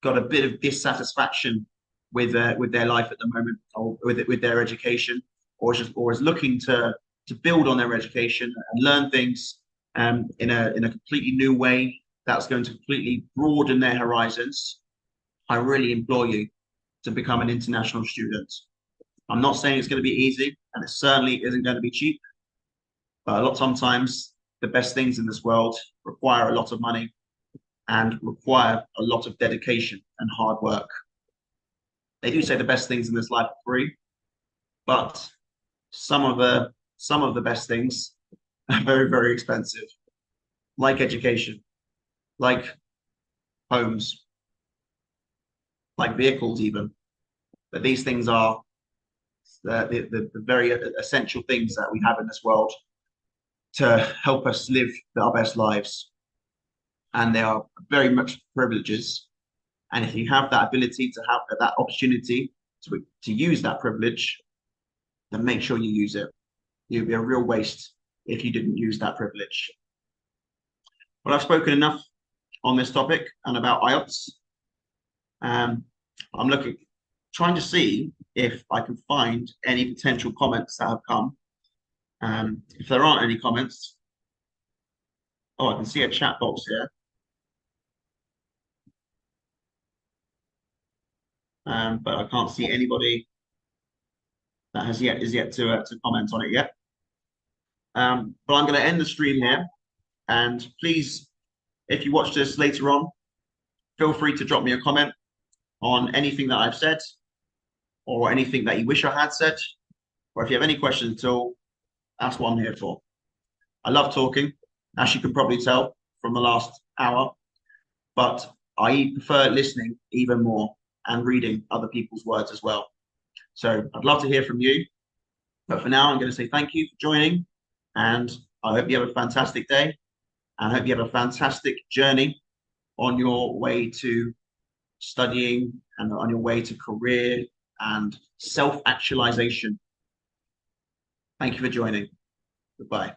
got a bit of dissatisfaction with their life at the moment, or with their education, or is looking to build on their education and learn things in a completely new way that's going to completely broaden their horizons, I really implore you to become an international student. I'm not saying it's going to be easy, and it certainly isn't going to be cheap, but a lot sometimes the best things in this world require a lot of money and require a lot of dedication and hard work. They do say the best things in this life are free, but some of the best things are very, very expensive, like education, like homes, like vehicles even. But these things are the very essential things that we have in this world to help us live our best lives. And they are very much privileges. And if you have that ability to have that opportunity to use that privilege, then make sure you use it. It would be a real waste if you didn't use that privilege. Well, I've spoken enough on this topic and about IELTS. I'm trying to see if I can find any potential comments that have come. If there aren't any comments, oh, I can see a chat box here. But I can't see anybody that is yet to comment on it yet. But I'm going to end the stream here. And please, if you watch this later on, feel free to drop me a comment on anything that I've said or anything that you wish I had said. Or if you have any questions at all, that's what I'm here for. I love talking, as you can probably tell from the last hour, but I prefer listening even more and reading other people's words as well. So I'd love to hear from you. But for now, I'm going to say thank you for joining, and I hope you have a fantastic day, and I hope you have a fantastic journey on your way to studying and on your way to career and self-actualization. Thank you for joining. Goodbye.